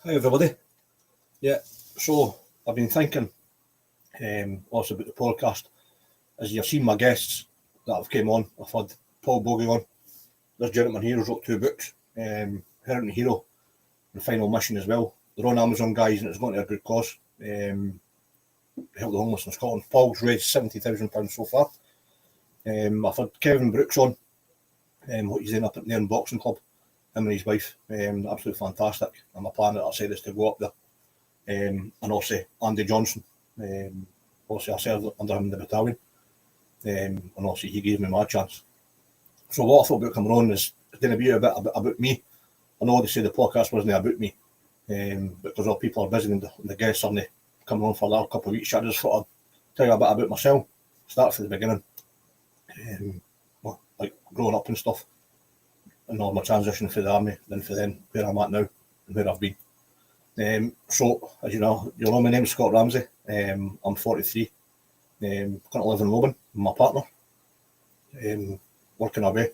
Hi everybody. Yeah, so I've been thinking also about the podcast. As you've seen my guests that have came on, I've had Paul Bogie on. This gentleman here has wrote 2 books, Inherent Hero and Final Mission as well. They're on Amazon, guys, and it's going to a good cause. Help the homeless in Scotland. Paul's raised £70,000 so far. I've had Kevin Brooks on, what he's doing up at the Boxing Club. Him and his wife, absolutely fantastic. And my plan, I said, is to go up there. And also Andy Johnson. Also I served under him in the battalion. And also he gave me my chance. So what I thought about coming on is going to be a bit about me. I know they say the podcast wasn't about me, because all people are busy and the guests aren't coming on for a couple of weeks. I just thought I'd tell you a bit about myself. Start from the beginning. Like growing up and stuff. And all my transition for the army, then for then where I'm at now and where I've been. So, as you know my name's Scott Ramsay. I'm 43. Currently live in Loban with my partner. Working away.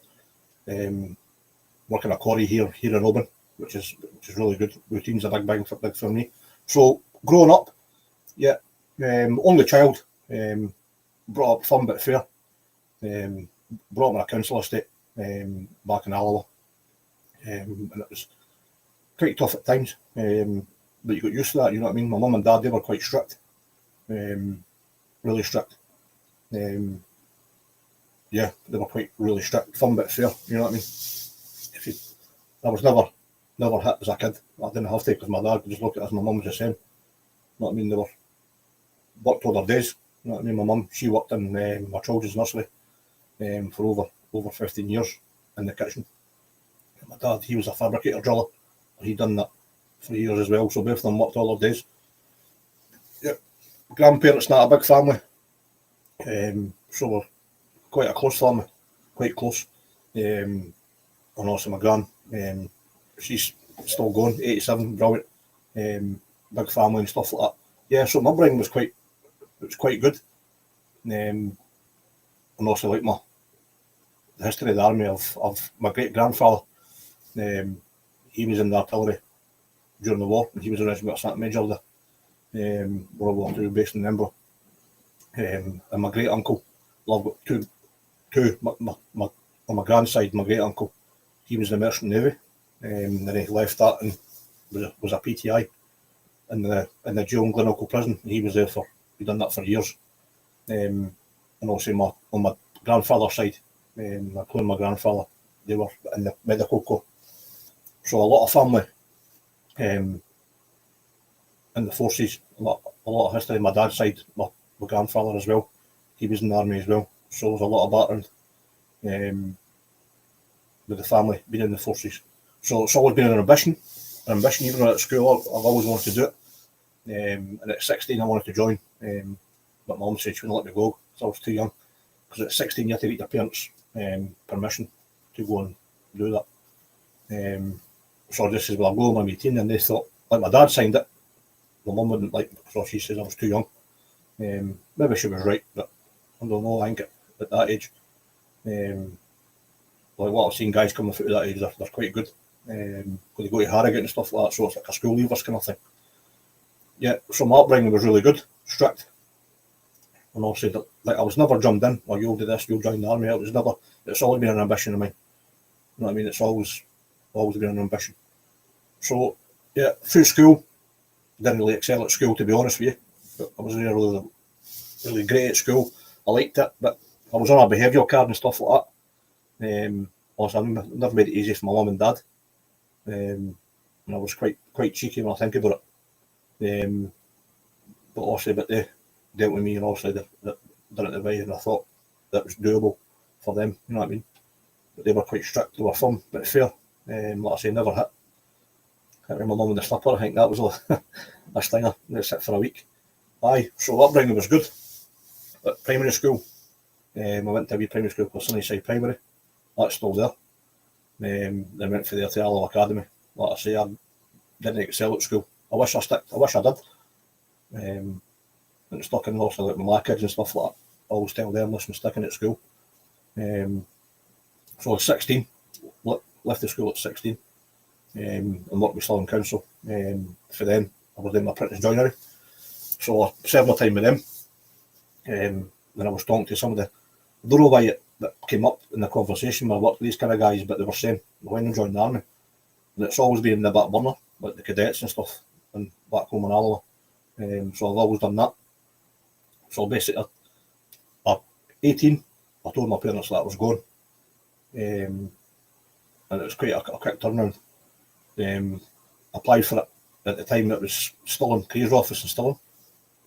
Working a quarry here in Loban, which is really good. Routine's a big for me. So, growing up, yeah, only child, brought up fun but fair. Brought up in a council estate back in Alloa. And it was quite tough at times, but you got used to that, you know what I mean? My mum and dad, they were quite strict, really strict. Yeah, they were quite really strict, fun but fair, you know what I mean? I was never hit as a kid. I didn't have to because my dad could just look at us, my mum was the same. You know what I mean? They worked all their days, you know what I mean? My mum, she worked in my children's nursery for over 15 years in the kitchen. My dad, he was a fabricator driller. He'd done that for years as well, so both of them worked all their days. Yeah, grandparents, not a big family, so we're quite a close family, quite close. And also my gran, she's still going, 87, brilliant, big family and stuff like that. Yeah, so my upbringing was quite good. And also like the history of the army of my great grandfather. He was in the artillery during the war, and he was a regiment sergeant major there, World War II, based in Edinburgh. And my great uncle, well, I've got two. On my grand side, my great uncle, he was in the Merchant Navy, and then he left that and was a PTI in the jail in Glenorchy prison. And he'd done that for years. And also on my grandfather's side, including my grandfather, they were in the medical corps. So a lot of family in the forces, a lot of history. My dad's side, my grandfather as well, he was in the army as well. So there's a lot of background with the family being in the forces. So it's always been an ambition. Even at school, I've always wanted to do it. And at 16, I wanted to join, but my mum said she wouldn't let me go because I was too young. Because at 16, you had to get your parents' permission to go and do that. So I just said, well, I'll go when I'm 18, and they thought, like my dad signed it, my mum wouldn't like it because she says I was too young. Maybe she was right, but I don't know, I think at that age, like what I've seen guys coming through that age, they're quite good. When they go to Harrogate and stuff like that, so it's like a school leavers kind of thing. Yeah, so my upbringing was really good, strict. And also, like I was never drummed in, or you'll do this, you'll join the army. It's always been an ambition of mine. You know what I mean? It's always been an ambition. So, yeah, through school, didn't really excel at school, to be honest with you. But I wasn't really great at school. I liked it, but I was on a behavioural card and stuff like that. Also, I never made it easy for my mum and dad. And I was quite cheeky when I think about it. But also, they dealt with me, and also they done it the way, and I thought that was doable for them. You know what I mean? But they were quite strict. They were fun but fair. Like I say, never hit. Can't remember my mum with the slipper. I think that was a stinger. Let's sit for a week. Aye, so upbringing was good. At primary school, I went to a wee primary school called Sunnyside Primary. That's still there. Then went for there to Alloa Academy. Like I say, I didn't excel at school. I wish I did. And stuck in also like my kids and stuff like that. I always tell them, listen, sticking at school. So I was 16, left the school at 16. and worked with Stirling Council. For them, I was doing my apprentice joinery. So I served my time with them. Then I was talking to some of the, I don't know why that came up in the conversation when I worked with these kind of guys, but they were saying, when I joined the army, and it's always been in the back burner, like the cadets and stuff, and back home in Alloa. So I've always done that. So basically, at 18, I told my parents that I was going. And it was quite a quick turnaround. Applied for it. At the time, it was still in Careers Office in Stirling.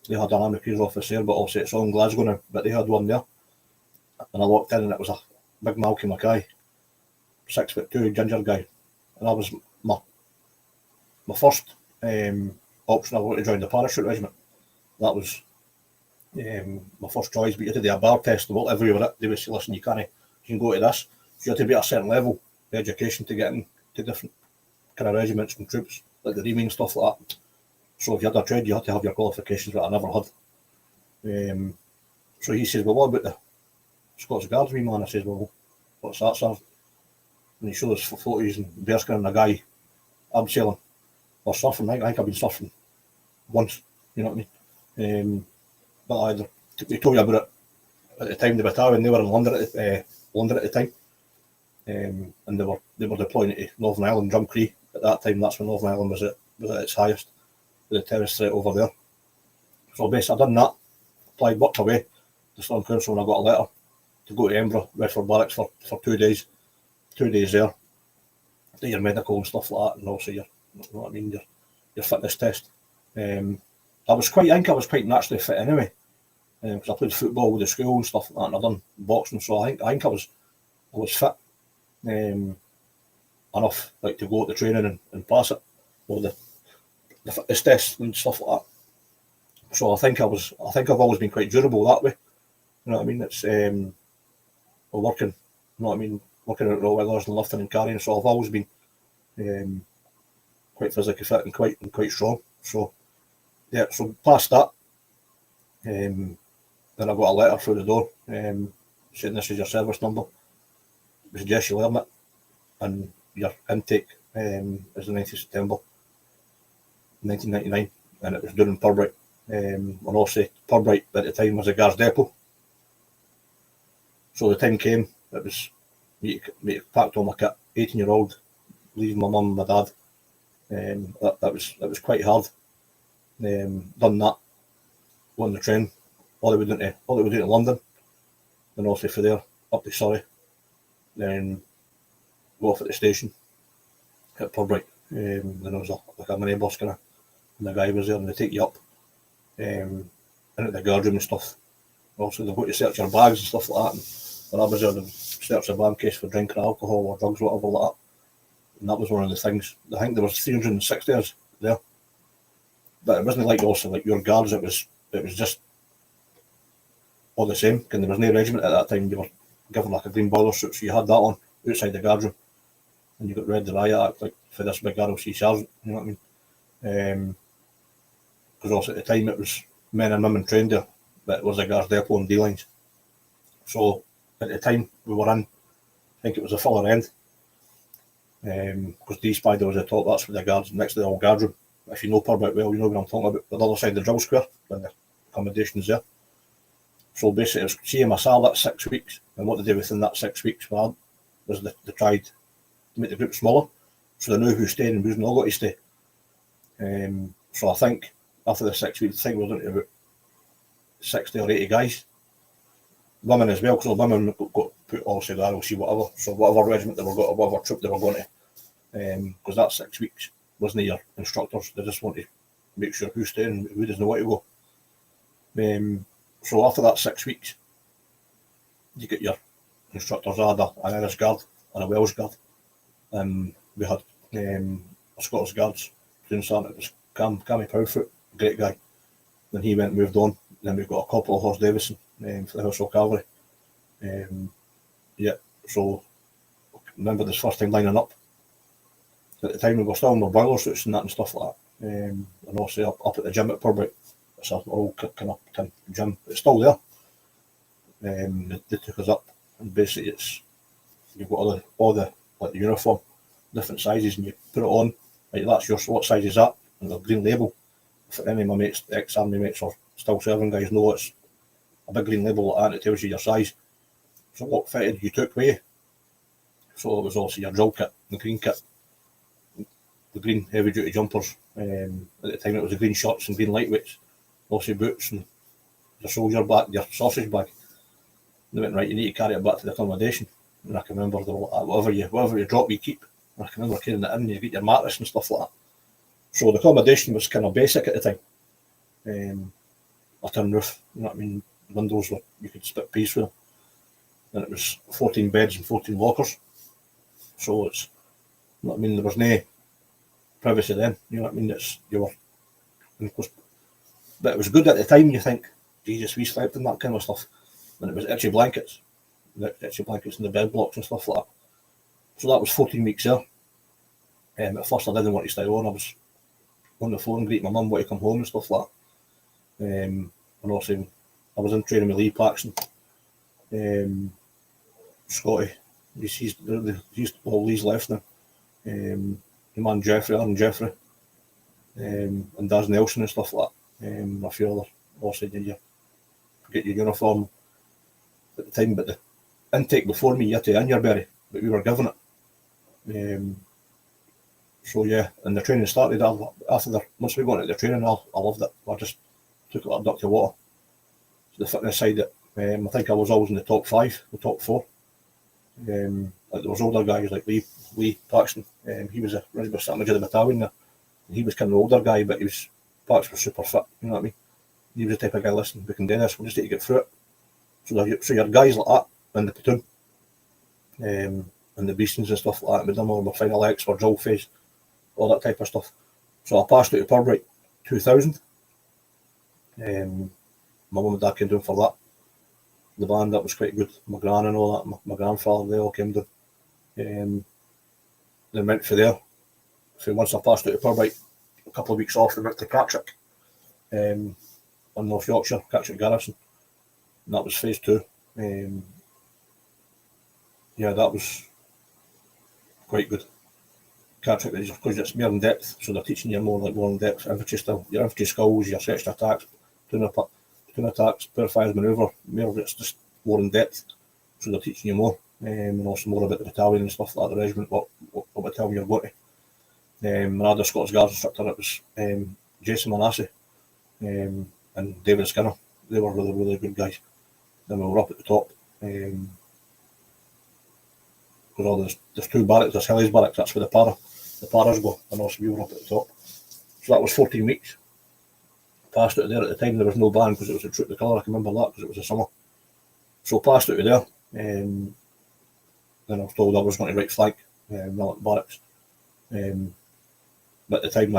They had an army careers office there, but also it's all in Glasgow now, but they had one there. And I walked in and it was a big Malky Mackay, 6'2" ginger guy. And that was my first option. I wanted to join the parachute regiment. That was my first choice, but you had to do a bar test, whatever you were at. They would say, listen, you can go to this. So you had to be at a certain level of education to get into different kind of regiments and troops, like the Reaming and stuff like that. So if you had a trade, you had to have your qualifications, that I never had. So he says, well, what about the Scots Guards, wee man? I says, well, what's that, sir? And he showed us photos and bearskin and a guy abseiling or surfing. I think I've been surfing once, you know what I mean? But they told you about it at the time, the battalion, they were in London at the time. And they were deploying to Northern Ireland, Drumcree. At that time, that's when Northern Ireland was at its highest, with the terrorist threat over there. So basically, I done that, applied, worked away to Stirling Council, and I got a letter to go to Edinburgh, Redford Barracks for 2 days. 2 days there, do your medical and stuff like that, and also your, you know what I mean, your fitness test. I think I was quite naturally fit anyway, because I played football with the school and stuff like that, and I've done boxing, so I think I was fit enough, like, to go to the training and pass it, or the fitness test and stuff like that. So I think I've always been quite durable that way. You know what I mean? It's working. You know what I mean? Working at Rottweilers and lifting and carrying. So I've always been quite physically fit and quite strong. So yeah. So past that, then I got a letter through the door saying this is your service number. We suggest you learn it, and your intake is the 9th of September 1999, and it was down in Purbright. And also Purbright at the time was a Guards depot. So the time came, it was me packed all my kit, 18-year-old, leaving my mum and my dad. That was quite hard. Done that, on the train, all the way down to London, then also from there up to Surrey, then go off at the station at Purbright. Then there was a minibus kind of, and the guy was there, and they take you up into the guard room and stuff. Also, they've got to search your bags and stuff like that. And when I was there, they searched the bag case for drinking alcohol or drugs, whatever like that. And that was one of the things. I think there was 360 of us there, but it wasn't like also like your guards. It was just all the same. And there was no regiment at that time. You were given like a green boiler suit, so you had that on outside the guard room, and you got read the riot act like for this big ROC sergeant. You know what I mean? Because also at the time it was men and women trained there, but it was a Guards depot and D-lines. So at the time we were in, I think it was the further end, because D Spider was at the top. That's where the guards, next to the old guard room. If you know Purbright well, you know what I'm talking about. The other side of the drill square, when the accommodation is there. So basically, it was seeing my SAR that 6 weeks, and what they did within that 6 weeks was they tried to make the group smaller, so they knew who stayed and who's not got to stay. So I think after the 6 weeks, I think we were down to about 60 or 80 guys. Women as well, because women got put also the ROC, whatever. So whatever regiment they were going to, whatever troop they were going to, because that 6 weeks wasn't your instructors. They just want to make sure who's staying and who doesn't want to go. So after that 6 weeks, you get your instructors. I had an Irish Guard and a Welsh Guard. We had a Scottish Guards doing something. It was Cammy Powfoot, great guy. Then he went and moved on. Then we've got a couple of Horse Davison for the Household Cavalry. So I remember this first time lining up. At the time we were still in our boiler suits and that and stuff like that. And also up at the gym at Purbright. It's an old kind of tin gym. It's still there. They took us up, and basically you've got all the like the uniform, different sizes, and you put it on. Like, that's yours. What size is that? And the green label. If any of my mates, ex-army mates or still serving guys, know it's a big green label like that, and it tells you your size. So what fitted you took with you. So it was also your drill kit, the green kit, the green heavy duty jumpers. At the time it was the green shorts and green lightweights, also boots and your soldier bag, your sausage bag. They went, right, you need to carry it back to the accommodation. And I can remember whatever you drop, you keep. And I can remember carrying it in, you get your mattress and stuff like that. So the accommodation was kind of basic at the time. A tin roof, you know what I mean, windows where you could split peas with. And it was 14 beds and 14 lockers. So it's, you know what I mean, there was no privacy then, you know what I mean, but it was good at the time. You think, Jesus, we slept in that kind of stuff. And it was itchy blankets in the bed blocks and stuff like that. So that was 14 weeks there. At first I didn't want to stay on. I was on the phone greeting my mum, want to come home and stuff like that. And also I was in training with Lee Paxton, Scotty. He's all Lee's left now. The man Aaron Jeffrey, and Daz Nelson and stuff like that. A few other, also you get your uniform at the time, but the intake before me, you had to in your berry, but we were given it. So yeah, and the training started after once we went into the training, I loved it. I just took it like a duck to water. So the fitness side, I think I was always in the top 5, the top 4. Like there was older guys like Lee Paxton. He was a manager of the battalion there. And he was kind of an older guy, but Pax was super fit. You know what I mean? He was the type of guy, listen, we can do this. We just need to get through it. So your guys like that in the platoon, and the beastings and stuff like that. We done all my final X for drill phase, all that type of stuff. So I passed out to Purbright 2000. My mum and dad came down for that. The band, that was quite good. My gran and all that, my grandfather, they all came down. Then went for there. So once I passed out to Purbright, a couple of weeks off, we went to Cattrick, on North Yorkshire, Cattrick Garrison. And that was phase 2. Yeah, that was quite good. Cattrick, because it's more in depth, so they're teaching you more in depth infantry still. Your infantry skills, your section attacks, platoon attacks, pair fires manoeuvre, it's just more in depth. So they're teaching you more, and also more about the battalion and stuff like that, the regiment, what battalion you're going to. I had a Scots Guards instructor, it was Jason Manasseh, and David Skinner. They were really, really good guys. Then we were up at the top. Because there's 2 barracks, there's Hilly's barracks, that's where the paras go, and also we were up at the top. So that was 14 weeks. Passed out there at the time, there was no band because it was a troop the colour, I can remember that because it was the summer. So passed out there, then I was told I was going to right flank, Militant Barracks. But at the time,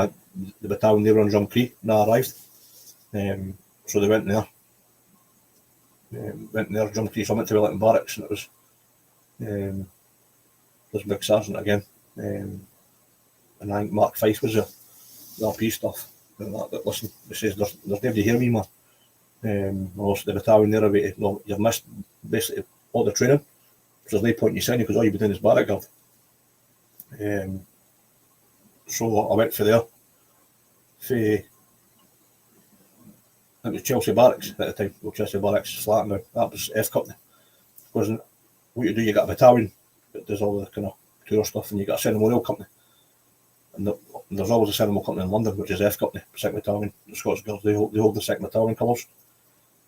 the battalion, they were on Drumcree when I arrived. So they went there. Drumcree, so I went to Militant Barracks, and it was this big sergeant again. And I think Mark Fife was the RP stuff. And that listen, he says, there's nobody here, me man. Also the battalion there, you've missed basically all the training. So there's no point in you saying, because all you've been doing is barrack guard. So I went for there. It was Chelsea Barracks at the time. Well, Chelsea Barracks is flat now. That was F Company. Because what you do, you got a battalion that does all the kind of tour stuff, and you got a ceremonial company. And there's always a ceremonial company in London, which is F Company, 2nd Battalion. The Scots Guards, they hold the 2nd Battalion colours.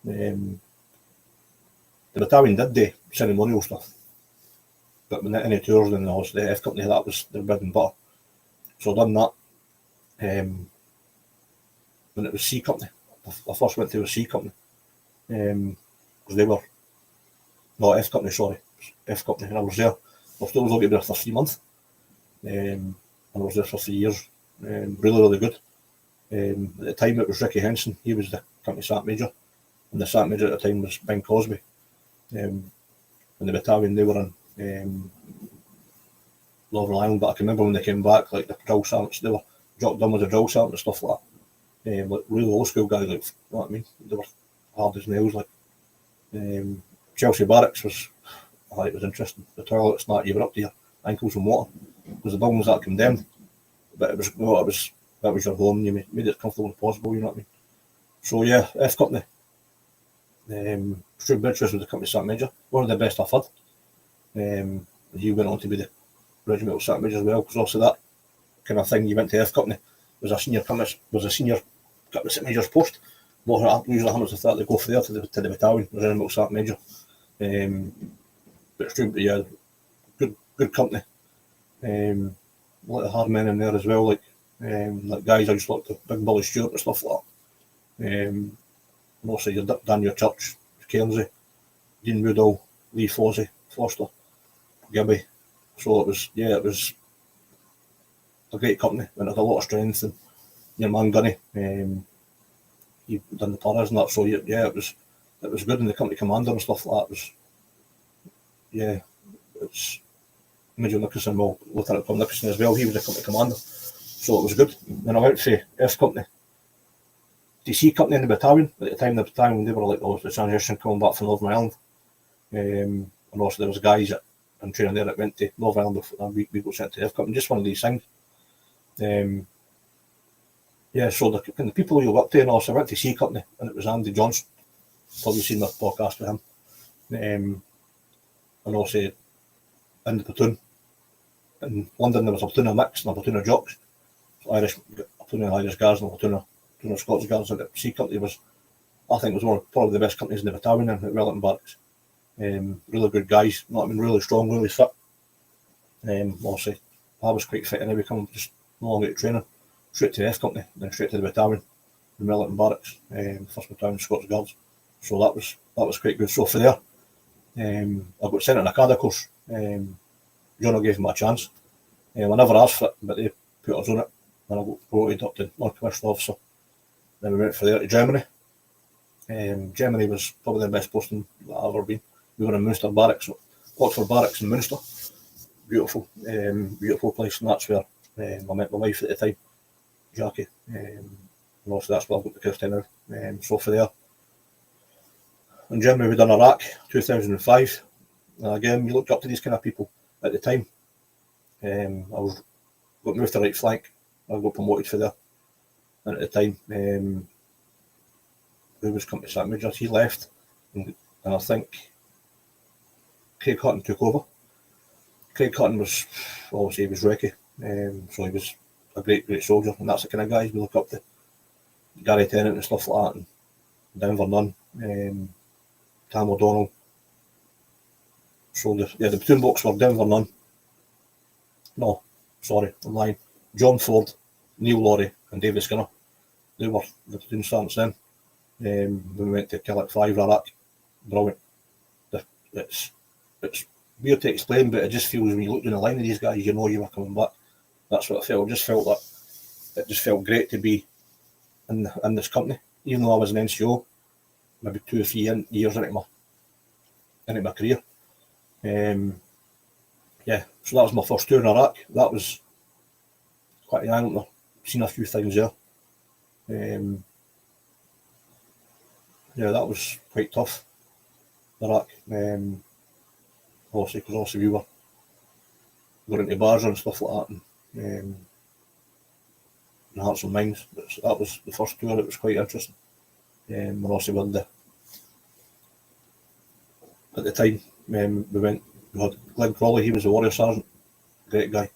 The battalion did the ceremonial stuff, but when any tours, then the F Company, that was their bread and butter. So I done that. When it was C Company, I first went to the C Company, because they were, no, F Company, sorry, F Company, and I was there. I was still looking there for 3 months, and I was there for 3 years. Really, really good. At the time it was Ricky Henson, he was the company Sergeant Major, and the Sergeant Major at the time was Ben Cosby. And the battalion, they were in Northern Ireland, but I can remember when they came back, like the drill sergeants, they were dropped down with the drill sergeant and stuff like that. Like really old school guys, like, you know what I mean? They were hard as nails, like. Chelsea Barracks was, I thought it was interesting. The toilets, that you were up to your ankles in water. because the buildings that condemned, but it was, you know, that was your home. You made it as comfortable as possible. You know what I mean? So yeah, F Company. Stu Bridges was the company sergeant major, one of the best I've had. He went on to be the regimental sergeant major as well, because also that kind of thing, you went to F Company, was a senior company sergeant major's post. Well, usually happens with that, they go for there to the battalion, the regimental sergeant major. But Stu, yeah, good company. A lot of hard men in there as well, like guys I just like the Big Bully Stewart and stuff like that. Mostly your Daniel Church, Cairnsey, Dean Woodall, Lee Fossey, Foster, Gibby. So it was a great company, and it had a lot of strength, and your man Gunny, he done the paras and that, so yeah, it was good, and the company commander and stuff like that was, yeah, it's Major Nicholson, well, Lieutenant Colonel Nicholson as well, he was the company commander, so it was good. Then I went to F Company, DC Company in the battalion. At the time, the battalion, they were like the transition coming back from Northern Ireland. And also there was guys that in training there that went to Northern Ireland before we got sent to F Company. Just one of these things. Yeah, so the people you worked to, and also I went to C Company, and it was Andy Johnson. Probably seen my podcast with him. And also in the platoon in London, there was a platoon of mix and a platoon of jocks. So a platoon of Irish guards and a platoon of Scottish guards. And the C Company was, I think, was probably the best companies in the battalion at Wellington Barracks. Really good guys, you know what I mean, really strong, really fit. Obviously, I was quite fit anyway, coming just no longer to training, straight to the F Company, then straight to the battalion in Wellington Barracks, 1st Battalion Scottish Guards. So that was quite good. So for there, I got sent on a CADA course. John gave me a chance. I never asked for it, but they put us on it, and I got promoted up to non-commissioned officer. Then we went for there to Germany. Germany was probably the best posting that I've ever been. We were in Munster Barracks, Oxford Barracks in Munster. Beautiful place, and that's where I met my wife at the time, Jackie. And also that's where I got the Kirsten now. So for there. In Germany we done Iraq, 2005. Again, you looked up to these kind of people at the time. I got moved to right flank. I got promoted for there. And at the time, who was company sergeant major? He left, and I think Craig Hutton took over. Craig Hutton was, obviously, he was recce, so he was a great soldier, and that's the kind of guys we look up to. Gary Tennant and stuff like that, and Denver Nunn, Tam O'Donnell. So the platoon blocks were Denver Nunn. No, sorry, I'm lying. John Ford, Neil Laurie, and David Skinner. They were the platoon sergeants then. When we went to Killick 5 Iraq, brilliant. It's weird to explain, but it just feels when you look in the line of these guys, you know you were coming back. That's what I felt. It just felt great to be in this company, even though I was an NCO, maybe 2 or 3 years into my career. Yeah, so that was my first tour in Iraq. That was quite an eye-opener. Seen a few things there. Yeah, that was quite tough, Iraq. Obviously, because we were going into bars and stuff like that, and Hearts and Minds. But that was the first tour. It was quite interesting. And also with at the time, we had Glenn Crawley. He was a warrior sergeant, great guy,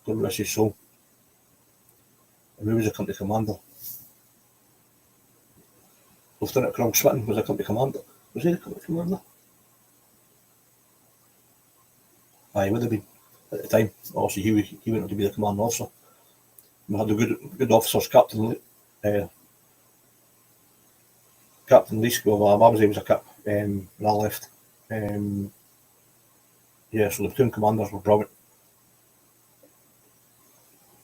God rest his soul. And we was a company commander. Lieutenant Colonel Swinton was a company commander. Was he the company commander? Aye, he would have been at the time. Obviously, he went on to be the commanding officer. We had the good officers, Captain Leask. Well, I was a cap when I left. Yeah, so the platoon commanders were brilliant.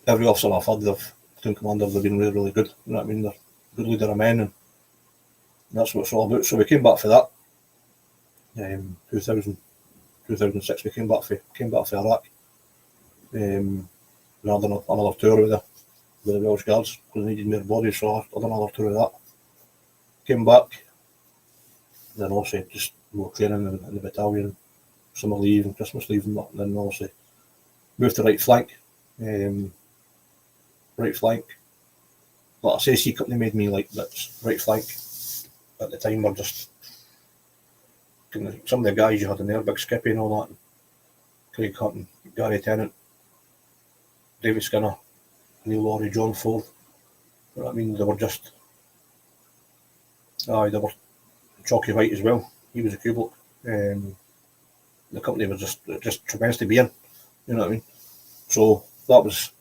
Every officer I've had of platoon commanders have been really, really good. You know what I mean? They're good leader of men, and that's what it's all about. So we came back for that. 2006 we came back for Iraq. We had another tour with the Welsh Guards because they needed more bodies, so I had another tour of that. Came back, then also just more training in the battalion, summer leave and Christmas leave, and then obviously moved to right flank. Right flank. Like I say, C Company made me like that. Right flank at the time were just some of the guys you had in there, Big Skippy and all that. Craig Hutton, Gary Tennant, David Skinner, Neil Laurie, John Ford. You know what I mean? They were just, they were Chalky White as well. He was a cool bloke. The company was just tremendous to be in. You know what I mean? So that was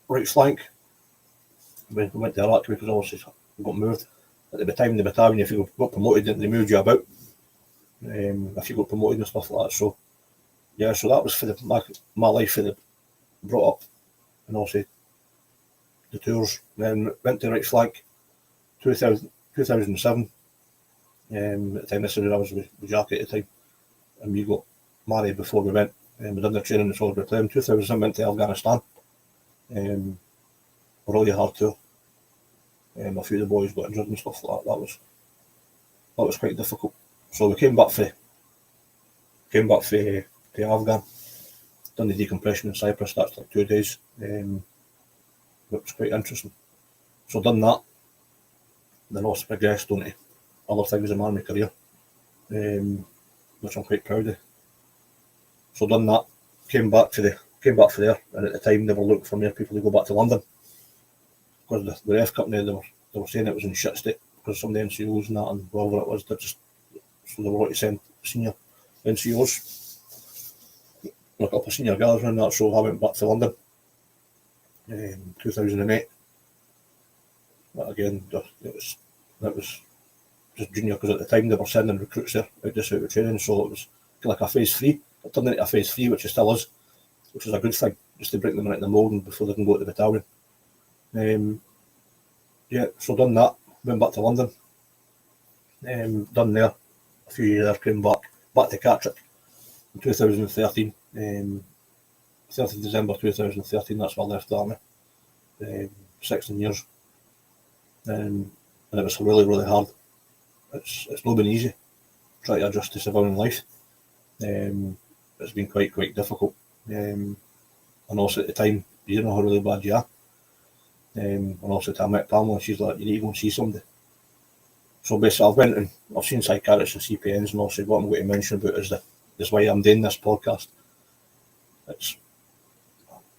right flank. We went to Iraq because obviously we got moved. At the time in the battalion, if you got promoted, they moved you about. If you got promoted and stuff like that. So yeah, so that was for my life for the brought up, and also the tours. Then went to right flank, 2007. At the time, this was when I was with Jackie at the time, and we got married before we went. We done the training in Soldier Time. 2007 went to Afghanistan. A really hard tour. A few of the boys got injured and stuff like that. That was quite difficult. So we came back to Afghan. Done the decompression in Cyprus. That's like 2 days. It was quite interesting. So done that. Then also progressed on to other things in my army career, which I'm quite proud of. So done that. Came back for there, and at the time they were looking for more people to go back to London because the ref company they were saying it was in shit state because some of the NCOs and that and whatever it was, so they were going to send senior NCOs, a couple of senior guys around that. So I went back to London in 2008. But again, it was just junior because at the time they were sending recruits there out of training, so it was like a phase 3. It turned into a phase 3, which it still is, which is a good thing, just to bring them into the mould before they can go to the battalion. So done that, went back to London, done there a few years there, came back to Catterick in 2013, 30th December 2013, that's when I left the army, 16 years, and it was really, really hard. It's not been easy, trying to adjust to civilian life. It's been quite difficult, and also at the time you don't know how really bad you are, and also to I met Pamela, she's like, you need to go and see somebody. So basically I've went and I've seen psychiatrists and CPNs, and also what I'm going to mention about is why I'm doing this podcast. It's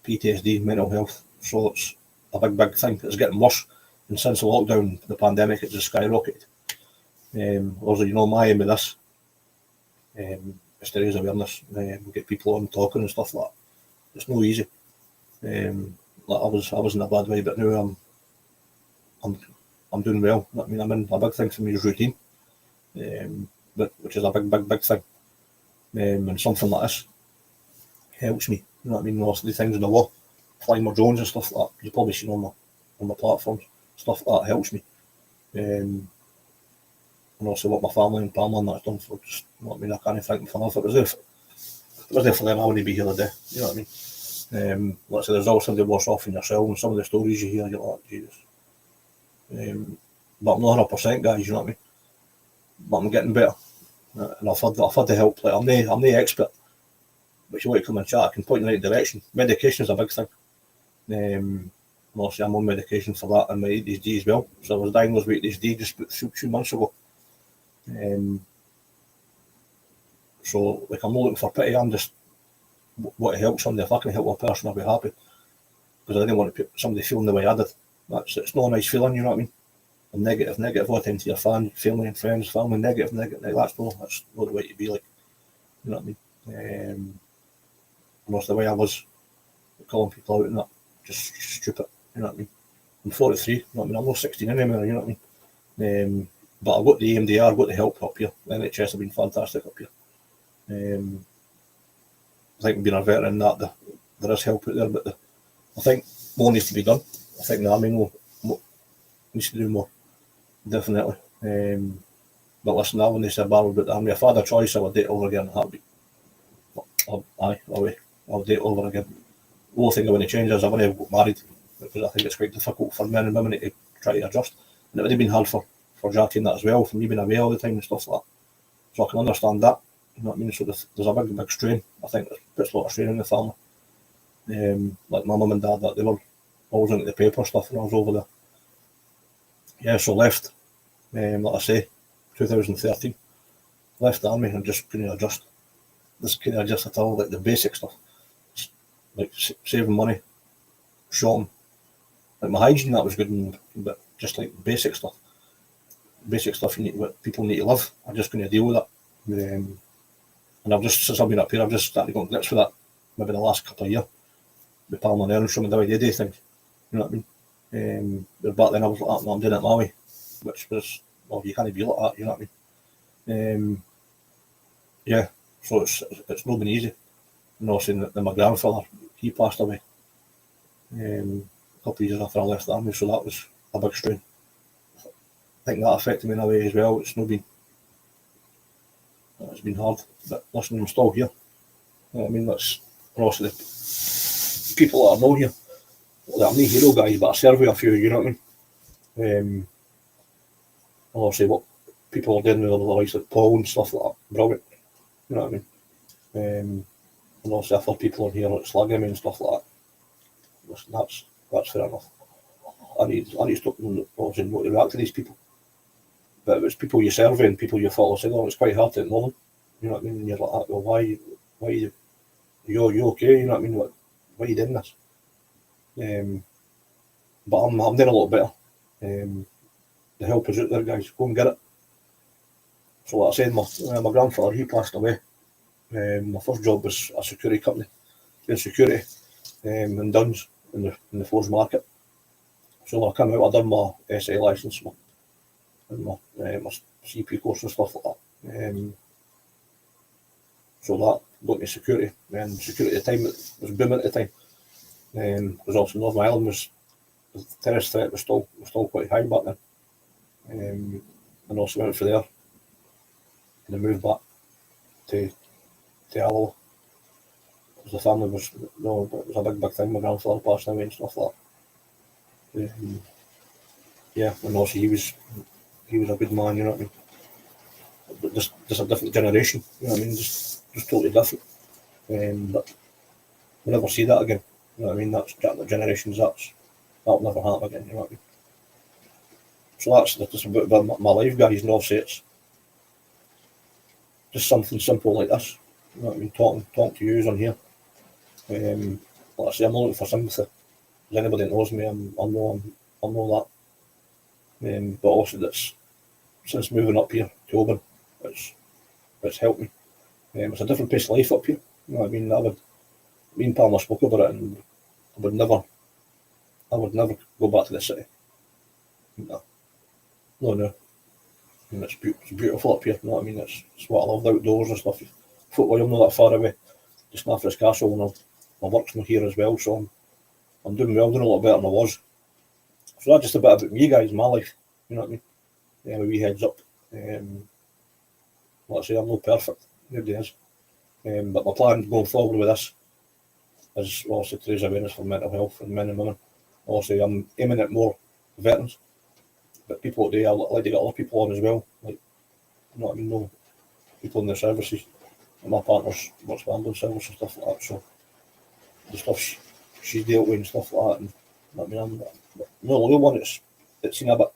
PTSD, mental health, so it's a big thing. It's getting worse, and since the lockdown, the pandemic, it just skyrocketed. Also, my aim with this is to raise awareness, get people on talking and stuff like that. It's no easy. Like I was in a bad way, but now I'm doing well. I mean, I'm in a big thing for me is routine, which is a big thing. And something like this helps me. You know what I mean? Most of the things in the law, flying my drones and stuff like that, you've probably seen on the platforms, stuff like that helps me. And also what my family and Pamela and that's done for just, you know what I mean, I can't thank them for enough. It was there for them, I wouldn't be here today, you know what I mean? Let's say there's always something worse off in yourself, and some of the stories you hear, you're like, Jesus. But I'm not 100% guys, you know what I mean? But I'm getting better. And I've had the help. Like I'm no expert, but if you want to come and chat, I can point in the right direction. Medication is a big thing. Obviously I'm on medication for that and my ADHD as well. So I was diagnosed with ADHD just about 2 months ago. So like I'm not looking for pity, I'm just want to help somebody. If I can help a person, I'll be happy. Because I didn't want to put somebody feeling the way I did. It's not a nice feeling, you know what I mean? And negative all the time to your family and friends, negative, that's not the way to be like, you know what I mean? And that's the way I was, calling people out and that, just stupid, you know what I mean? I'm 43, you know what I mean? I'm not 16 anymore, you know what I mean? But I've got the EMDR, I've got the help up here. The NHS have been fantastic up here. I think being a veteran that there is help out there, but I think more needs to be done. I think the army needs to do more, definitely. But listen, when they said about the army, if I had a choice, I would do it over again in a heartbeat. I'll do it over again. The only thing I want to change is I want to get married, because I think it's quite difficult for men and women to try to adjust. And it would have been hard for Jackie and that as well, for me being away all the time and stuff like that. So I can understand that, you know what I mean? So there's a big strain. I think it puts a lot of strain on the family. Like my mum and dad, that they were always into the paper stuff when I was over there. Yeah, so left, like I say, 2013. Left the army and just couldn't adjust. Just couldn't adjust at all, like the basic stuff. Like saving money, shopping. Like my hygiene, that was good, but just like basic stuff. Basic stuff what people need to live. I just couldn't deal with that. And I've just, since I've been up here, I've just started going grips with that. Maybe the last couple of years. With Palm and Earn, some of the day things. You know what I mean? But back then I was like, no, I'm doing it my way. Which was, well, you can't be like that, you know what I mean? Yeah, so it's not been easy. And also that my grandfather, he passed away a couple of years after I left the army, so that was a big strain. I think that affected me in a way as well. It's been hard, but listen, I'm still here. You know what I mean? That's also the people that I know here. I'm no hero guys, but I serve with a few, you know what I mean? Obviously what people are doing with the likes like Paul and stuff like that, brilliant. You know what I mean? And also other people on here like slagging me and stuff like that. Listen, that's fair enough. I need to stop obviously not to react to these people. But if it's people you serve and people you follow, it's quite hard to ignore them. You know what I mean? And you're like, well, why you okay? You know what I mean? Why are you doing this? But I'm doing a lot better. The help is out there, guys. Go and get it. So like I said, my grandfather, he passed away. My first job was a security company, doing security in Duns in the Forge Market. So when I came out, I done my SA licence, my CP course and stuff like that. So that got me security. And security at the time, it was booming at the time. Because also Northern Ireland the terrorist threat was still quite high back then. And also went for there. And then moved back to Alloa. Because the family was, it was a big thing. My grandfather passed away and stuff like that. Yeah, and also he was a good man, you know what I mean? But just a different generation, you know what I mean? Just totally different. But we'll never see that again. You know what I mean? That's the generations, that'll never happen again, you know what I mean? So that's just about my life, guys, and obviously it's just something simple like this. You know what I mean? Talking to you on here. Like I say, I'm not looking for sympathy. If anybody that knows me, I know that. But also that's since moving up here to Oban, it's helped me. It's a different pace of life up here. You know what I mean? Me and Palmer spoke about it, and I would never go back to the city. No. And it's beautiful up here. You know what I mean? It's what I love, the outdoors and stuff. Football, I'm not that far away. Just after this castle, and my work's not here as well, so I'm doing well, doing a lot better than I was. So that's just a bit about me, guys, my life. You know what I mean? Yeah, my wee heads up. Like I say, I'm not perfect. Nobody is. But my plan going forward with this is also to raise awareness for mental health and men and women. Also, I'm aiming at more veterans. But people today, I'd like to get other people on as well. Like, you know what I mean? No people in the services. And my partner's works for ambulance service and stuff like that. So the stuff she's dealt with and stuff like that. And you know what I mean? I'm not the only one that's seen a bit.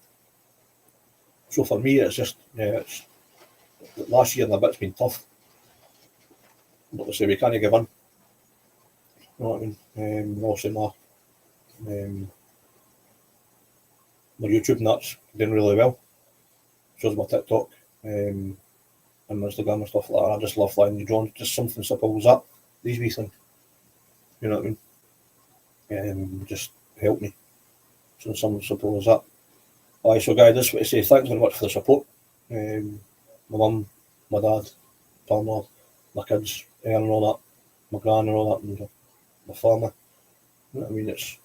So for me, it's just it's last year and a bit's been tough. But let's say we can't give in. You know what I mean? Also my YouTube and that's doing really well. So is my TikTok and my Instagram and stuff like that. I just love flying the drone. Just something simple as that. These wee things. You know what I mean? Just help me. So something simple as that. Alright, so guys, just want to say thanks very much for the support. My mum, my dad, Palmer, my kids, Aaron and all that, my gran and all that, and my family. You know what I mean? It's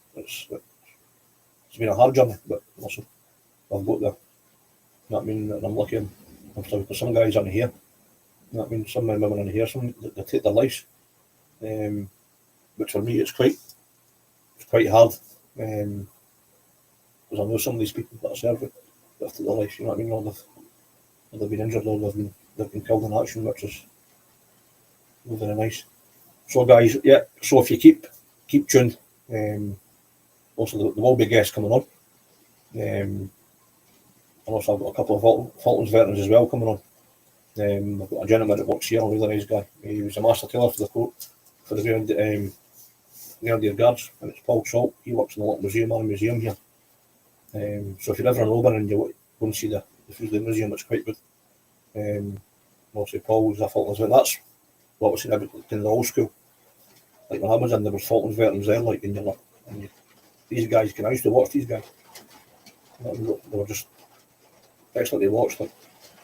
been a hard journey, but listen, I've got there. You know what I mean? And I'm lucky. I'm still, because some guys aren't here. You know what I mean? Some men and women aren't here. Some they take their lives. Which for me it's quite hard. Because I know some of these people that I serve with, they've taken their life, you know what I mean? Or they've been injured, or they've been killed in action, which is not very nice. So guys, yeah, so if you keep keep tuned. Also, there will be guests coming on. And also, I've got a couple of Fulton's veterans as well coming on. I've got a gentleman that works here, a really nice guy. He was a master tailor for the court, for the Grenadier Guards, and it's Paul Salt. He works in the local museum here. So if you're ever in Oban and you want to go and see the Fusilier Museum, it's quite good. Mostly Paul's a Fulton's veteran. That's what was in the old school. Like when I was in, there was Fulton's veterans there, like, and you're like, these guys, I used to watch these guys. They were just excellent to watch, like,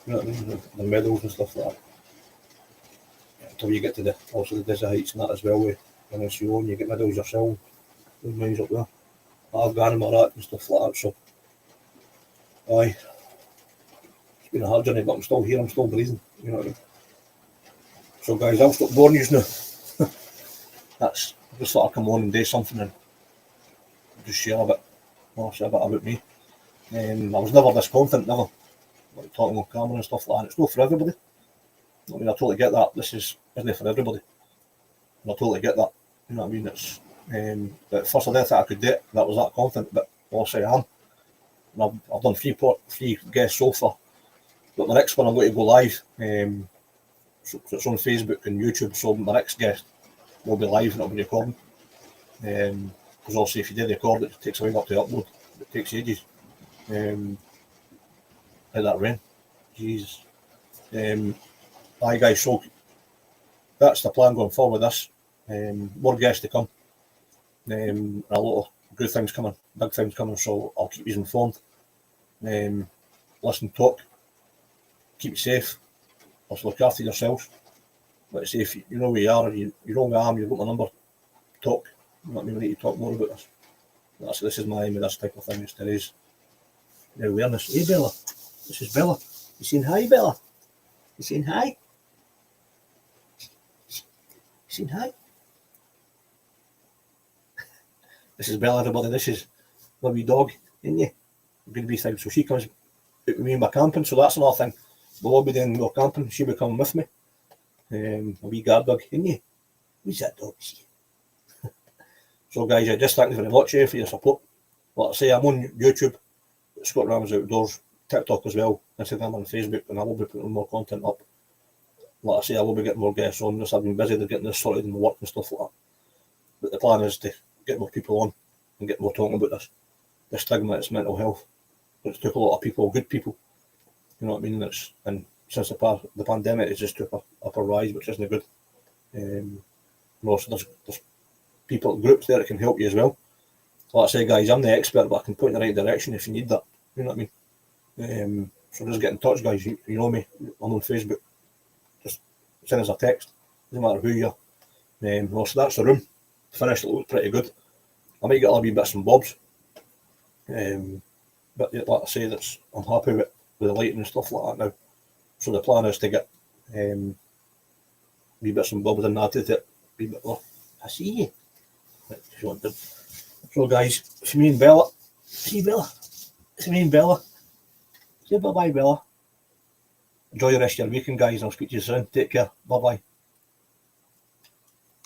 you know what I mean, the medals and stuff like that. Until you get to the Desert Heights and that as well, with NSO, and you get medals yourself, those guys up there. I've got them all that and stuff like that, so aye. It's been a hard journey, but I'm still here, I'm still breathing, you know what I mean. So guys, I'll stop boring you now. I just thought I'd come on and do something and just share a bit about me. I was never this confident, never. Like talking on camera and stuff like that. It's not for everybody. I mean, I totally get that. This isn't for everybody. And I totally get that. You know what I mean? It's but first I didn't think I could do it. That was that confident, but obviously I am. And I've done three guests so far. But my next one I'm going to go live. So it's on Facebook and YouTube. So my next guest will be live and it'll be recording. Because obviously if you did record it, it takes a while up to upload. It takes ages. Like that rain. Jesus. Aye guys, so that's the plan going forward with this. More guests to come. A lot of good things coming, big things coming, so I'll keep you informed. Listen, talk, keep you safe. Also look after yourselves. Like I say, if you know where you are, you know where I am, you've got my number, talk. You know what I mean? We need to talk more about this. This is my aim with this type of thing, is to raise awareness. Hey Bella, this is Bella. You saying hi, Bella? You saying hi? You saying hi? This is Bella, everybody. This is my wee dog, isn't you? Good wee thing. So she comes out with me in my camping, so that's another thing. We'll all be doing more camping. She'll be coming with me. A wee guard dog, isn't you? Who's that dog? So guys, I just thank you very much for your support. Like I say, I'm on YouTube, Scott Ramsay Outdoors, TikTok as well, Instagram and Facebook, and I will be putting more content up. Like I say, I will be getting more guests on this. I've been busy getting this sorted and work and stuff like that. But the plan is to get more people on and get more talking about this. The stigma, it's mental health. It's took a lot of people, good people. You know what I mean? And since the pandemic, it's just took up a rise, which isn't good. And also there's people, groups there that can help you as well. Like I say, guys, I'm the expert, but I can point in the right direction if you need that. You know what I mean? So just get in touch, guys. You know me. I'm on Facebook. Just send us a text. Doesn't matter who you are. So that's the room. Finished. It looks pretty good. I might get a wee bits and bobs. But like I say, I'm happy with the lighting and stuff like that now. So the plan is to get wee bits and bobs and added it. Wee bit more. I see you. So guys, it's me and Bella. See Bella. It's me and Bella. Say bye bye, Bella. Enjoy the rest of your weekend, guys. I'll speak to you soon. Take care. Bye bye.